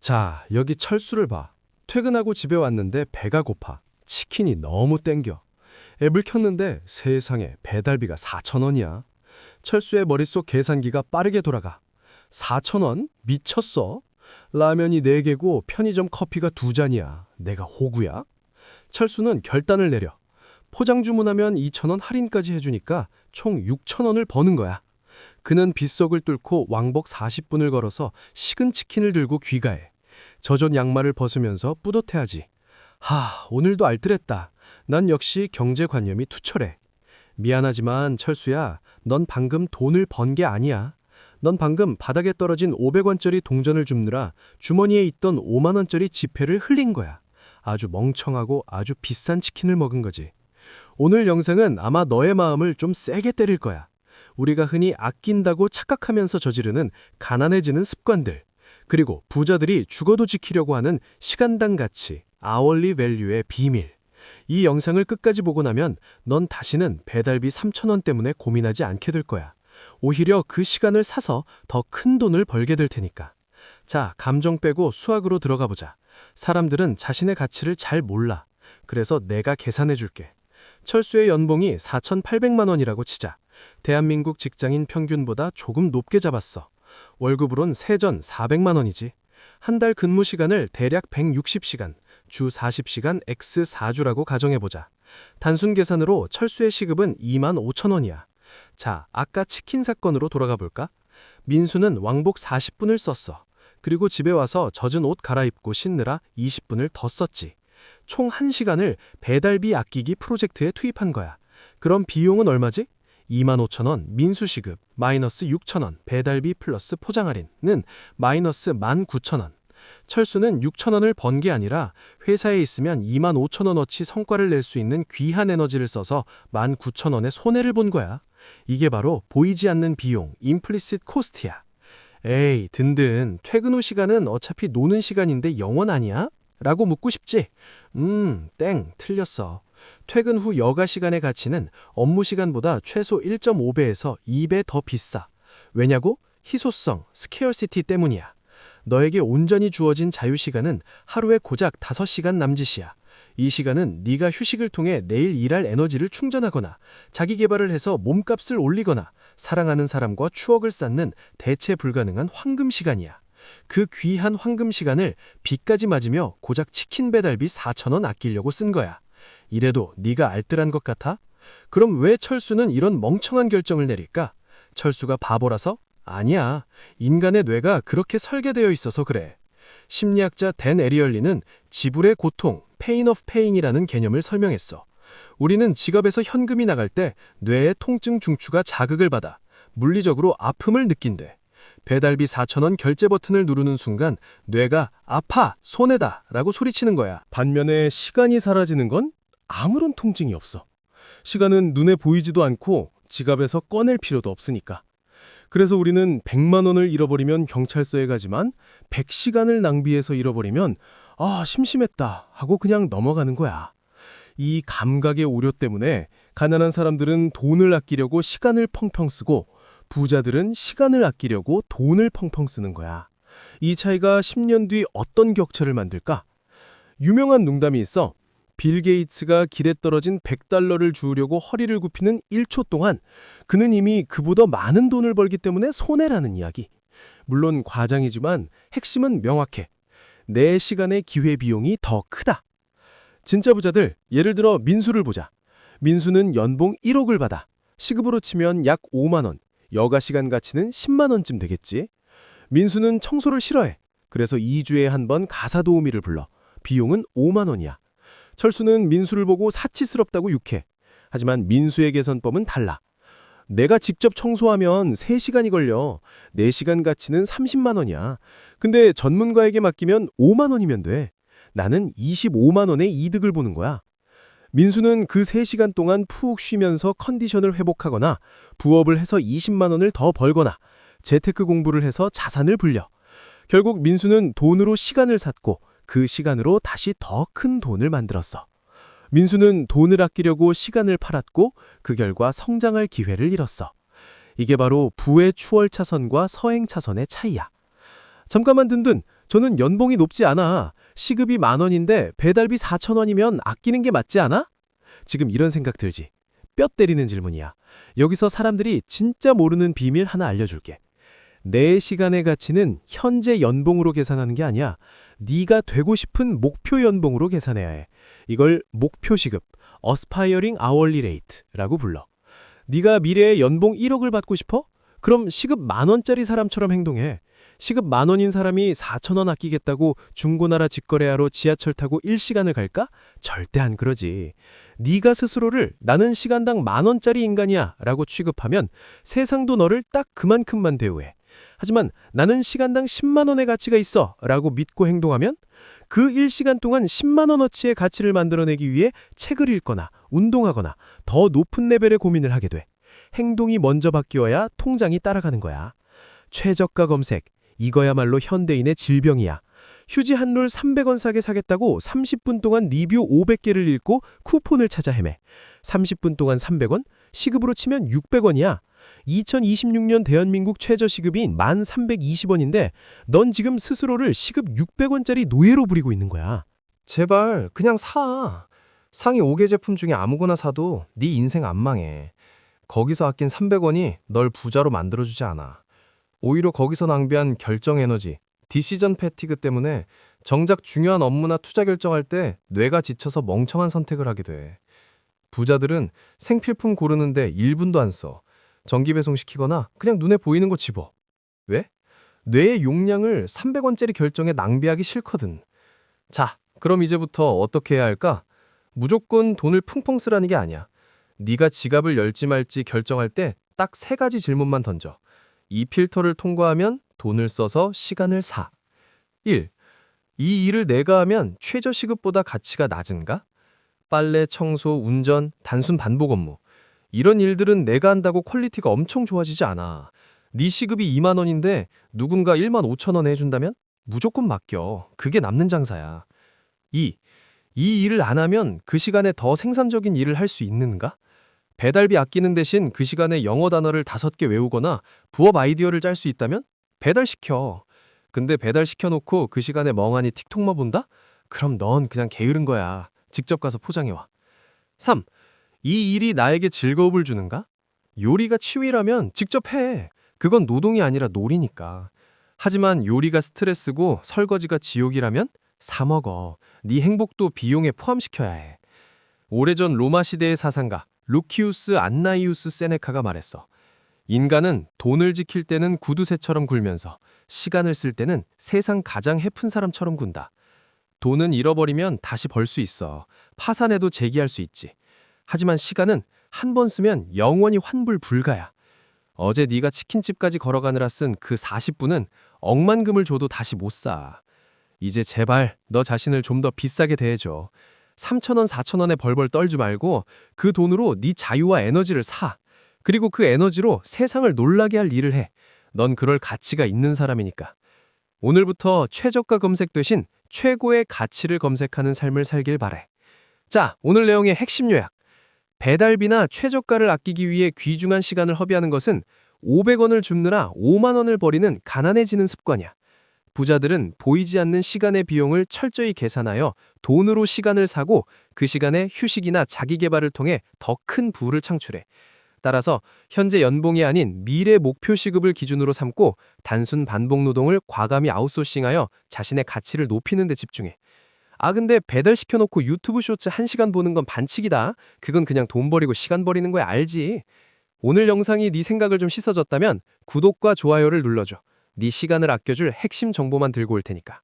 자, 여기 철수를 봐. 퇴근하고 집에 왔는데 배가 고파. 치킨이 너무 땡겨. 앱을 켰는데 세상에 배달비가 4,000원이야. 철수의 머릿속 계산기가 빠르게 돌아가. 4,000원? 미쳤어? 라면이 4개고 편의점 커피가 2잔이야. 내가 호구야? 철수는 결단을 내려. 포장 주문하면 2,000원 할인까지 해주니까 총 6,000원을 버는 거야. 그는 빗속을 뚫고 왕복 40분을 걸어서 식은 치킨을 들고 귀가해. 젖은 양말을 벗으면서 뿌듯해하지. 오늘도 알뜰했다. 난 역시 경제관념이 투철해. 미안하지만 철수야, 넌 방금 돈을 번 게 아니야. 넌 방금 바닥에 떨어진 500원짜리 동전을 줍느라 주머니에 있던 5만원짜리 지폐를 흘린 거야. 아주 멍청하고 아주 비싼 치킨을 먹은 거지. 오늘 영상은 아마 너의 마음을 좀 세게 때릴 거야. 우리가 흔히 아낀다고 착각하면서 저지르는 가난해지는 습관들, 그리고 부자들이 죽어도 지키려고 하는 시간당 가치, 아월리 밸류의 비밀. 이 영상을 끝까지 보고 나면 넌 다시는 배달비 3,000원 때문에 고민하지 않게 될 거야. 오히려 그 시간을 사서 더 큰 돈을 벌게 될 테니까. 자, 감정 빼고 수학으로 들어가 보자. 사람들은 자신의 가치를 잘 몰라. 그래서 내가 계산해 줄게. 철수의 연봉이 4,800만 원이라고 치자. 대한민국 직장인 평균보다 조금 높게 잡았어. 월급으론 세전 400만 원이지. 한 달 근무 시간을 대략 160시간, 주 40시간 x 4주라고 가정해보자. 단순 계산으로 철수의 시급은 2만 5천 원이야. 자, 아까 치킨 사건으로 돌아가 볼까? 민수는 왕복 40분을 썼어. 그리고 집에 와서 젖은 옷 갈아입고 씻느라 20분을 더 썼지. 총 1시간을 배달비 아끼기 프로젝트에 투입한 거야. 그럼 비용은 얼마지? 2만 5천 원 민수 시급, 마이너스 6천 원 배달비 플러스 포장 할인은 마이너스 19,000원. 철수는 6천 원을 번 게 아니라 회사에 있으면 2만 5천 원어치 성과를 낼 수 있는 귀한 에너지를 써서 19,000원의 손해를 본 거야. 이게 바로 보이지 않는 비용, 임플리시트 코스트야. 에이, 든든. 퇴근 후 시간은 어차피 노는 시간인데 영원 아니야? 라고 묻고 싶지? 땡, 틀렸어. 퇴근 후 여가 시간의 가치는 업무 시간보다 최소 1.5배에서 2배 더 비싸. 왜냐고? 희소성, 스케어시티 때문이야. 너에게 온전히 주어진 자유시간은 하루에 고작 5시간 남짓이야. 이 시간은 네가 휴식을 통해 내일 일할 에너지를 충전하거나 자기 개발을 해서 몸값을 올리거나 사랑하는 사람과 추억을 쌓는 대체 불가능한 황금 시간이야. 그 귀한 황금 시간을 비까지 맞으며 고작 치킨 배달비 4,000원 아끼려고 쓴 거야. 이래도 네가 알뜰한 것 같아? 그럼 왜 철수는 이런 멍청한 결정을 내릴까? 철수가 바보라서? 아니야. 인간의 뇌가 그렇게 설계되어 있어서 그래. 심리학자 댄 에리얼리는 지불의 고통, pain of paying이라는 개념을 설명했어. 우리는 지갑에서 현금이 나갈 때 뇌의 통증 중추가 자극을 받아 물리적으로 아픔을 느낀대. 배달비 4,000원 결제 버튼을 누르는 순간 뇌가 아파, 손해다 라고 소리치는 거야. 반면에 시간이 사라지는 건 아무런 통증이 없어. 시간은 눈에 보이지도 않고 지갑에서 꺼낼 필요도 없으니까. 그래서 우리는 100만 원을 잃어버리면 경찰서에 가지만 100시간을 낭비해서 잃어버리면 심심했다 하고 그냥 넘어가는 거야. 이 감각의 오류 때문에 가난한 사람들은 돈을 아끼려고 시간을 펑펑 쓰고 부자들은 시간을 아끼려고 돈을 펑펑 쓰는 거야. 이 차이가 10년 뒤 어떤 격차를 만들까? 유명한 농담이 있어. 빌 게이츠가 길에 떨어진 100달러를 주우려고 허리를 굽히는 1초 동안 그는 이미 그보다 많은 돈을 벌기 때문에 손해라는 이야기. 물론 과장이지만 핵심은 명확해. 내 시간의 기회비용이 더 크다. 진짜 부자들, 예를 들어 민수를 보자. 민수는 연봉 1억을 받아. 시급으로 치면 약 5만 원. 여가 시간 가치는 10만 원쯤 되겠지. 민수는 청소를 싫어해. 그래서 2주에 한 번 가사 도우미를 불러. 비용은 5만 원이야. 철수는 민수를 보고 사치스럽다고 욕해. 하지만 민수의 계산법은 달라. 내가 직접 청소하면 3시간이 걸려. 4시간 가치는 30만 원이야. 근데 전문가에게 맡기면 5만 원이면 돼. 나는 25만 원의 이득을 보는 거야. 민수는 그 3시간 동안 푹 쉬면서 컨디션을 회복하거나 부업을 해서 20만 원을 더 벌거나 재테크 공부를 해서 자산을 불려. 결국 민수는 돈으로 시간을 샀고 그 시간으로 다시 더 큰 돈을 만들었어. 민수는 돈을 아끼려고 시간을 팔았고 그 결과 성장할 기회를 잃었어. 이게 바로 부의 추월 차선과 서행 차선의 차이야. 잠깐만 든든, 저는 연봉이 높지 않아. 시급이 10,000원인데 배달비 4,000원이면 아끼는 게 맞지 않아? 지금 이런 생각 들지? 뼈 때리는 질문이야. 여기서 사람들이 진짜 모르는 비밀 하나 알려줄게. 내 시간의 가치는 현재 연봉으로 계산하는 게 아니야. 네가 되고 싶은 목표 연봉으로 계산해야 해. 이걸 목표 시급, Aspiring Hourly Rate라고 불러. 네가 미래에 연봉 1억을 받고 싶어? 그럼 시급 10,000원짜리 사람처럼 행동해. 시급 10,000원인 사람이 4,000원 아끼겠다고 중고나라 직거래하러 지하철 타고 1시간을 갈까? 절대 안 그러지. 네가 스스로를 나는 시간당 10,000원짜리 인간이야 라고 취급하면 세상도 너를 딱 그만큼만 대우해. 하지만 나는 시간당 10만 원의 가치가 있어 라고 믿고 행동하면 그 1시간 동안 10만 원어치의 가치를 만들어내기 위해 책을 읽거나 운동하거나 더 높은 레벨의 고민을 하게 돼. 행동이 먼저 바뀌어야 통장이 따라가는 거야. 최저가 검색, 이거야말로 현대인의 질병이야. 휴지 한 롤 300원 사게 사겠다고 30분 동안 리뷰 500개를 읽고 쿠폰을 찾아 헤매. 30분 동안 300원? 시급으로 치면 600원이야. 2026년 대한민국 최저시급인 1,320원인데 넌 지금 스스로를 시급 600원짜리 노예로 부리고 있는 거야. 제발 그냥 사. 상위 5개 제품 중에 아무거나 사도 네 인생 안 망해. 거기서 아낀 300원이 널 부자로 만들어주지 않아. 오히려 거기서 낭비한 결정 에너지, 디시전 패티그 때문에 정작 중요한 업무나 투자 결정할 때 뇌가 지쳐서 멍청한 선택을 하게 돼. 부자들은 생필품 고르는데 1분도 안 써. 정기 배송시키거나 그냥 눈에 보이는 거 집어. 왜? 뇌의 용량을 300원짜리 결정에 낭비하기 싫거든. 자, 그럼 이제부터 어떻게 해야 할까? 무조건 돈을 풍펑 쓰라는 게 아니야. 네가 지갑을 열지 말지 결정할 때 딱 3가지 질문만 던져. 이 필터를 통과하면 돈을 써서 시간을 사. 1. 이 일을 내가 하면 최저시급보다 가치가 낮은가? 빨래, 청소, 운전, 단순 반복 업무. 이런 일들은 내가 한다고 퀄리티가 엄청 좋아지지 않아. 네 시급이 2만 원인데 누군가 1만 5천 원에 해준다면? 무조건 맡겨. 그게 남는 장사야. 2. 이 일을 안 하면 그 시간에 더 생산적인 일을 할 수 있는가? 배달비 아끼는 대신 그 시간에 영어 단어를 5개 외우거나 부업 아이디어를 짤 수 있다면? 배달시켜. 근데 배달시켜놓고 그 시간에 멍하니 틱톡만 본다? 그럼 넌 그냥 게으른 거야. 직접 가서 포장해와. 3. 이 일이 나에게 즐거움을 주는가? 요리가 취미라면 직접 해. 그건 노동이 아니라 놀이니까. 하지만 요리가 스트레스고 설거지가 지옥이라면 사 먹어. 네 행복도 비용에 포함시켜야 해. 오래전 로마 시대의 사상가 루키우스 안나이우스 세네카가 말했어. 인간은 돈을 지킬 때는 구두쇠처럼 굴면서 시간을 쓸 때는 세상 가장 해픈 사람처럼 군다. 돈은 잃어버리면 다시 벌 수 있어. 파산해도 재기할 수 있지. 하지만 시간은 한 번 쓰면 영원히 환불 불가야. 어제 네가 치킨집까지 걸어가느라 쓴 그 40분은 억만금을 줘도 다시 못 사. 이제 제발 너 자신을 좀 더 비싸게 대해줘. 3,000원, 4,000원에 벌벌 떨지 말고 그 돈으로 네 자유와 에너지를 사. 그리고 그 에너지로 세상을 놀라게 할 일을 해. 넌 그럴 가치가 있는 사람이니까. 오늘부터 최저가 검색 대신 최고의 가치를 검색하는 삶을 살길 바래. 자, 오늘 내용의 핵심 요약. 배달비나 최저가를 아끼기 위해 귀중한 시간을 허비하는 것은 500원을 줍느라 5만 원을 버리는 가난해지는 습관이야. 부자들은 보이지 않는 시간의 비용을 철저히 계산하여 돈으로 시간을 사고 그 시간에 휴식이나 자기 개발을 통해 더 큰 부를 창출해. 따라서 현재 연봉이 아닌 미래 목표 시급을 기준으로 삼고 단순 반복 노동을 과감히 아웃소싱하여 자신의 가치를 높이는 데 집중해. 아 근데 배달시켜놓고 유튜브 쇼츠 1시간 보는 건 반칙이다. 그건 그냥 돈 버리고 시간 버리는 거야 알지? 오늘 영상이 네 생각을 좀 씻어줬다면 구독과 좋아요를 눌러줘. 네 시간을 아껴줄 핵심 정보만 들고 올 테니까.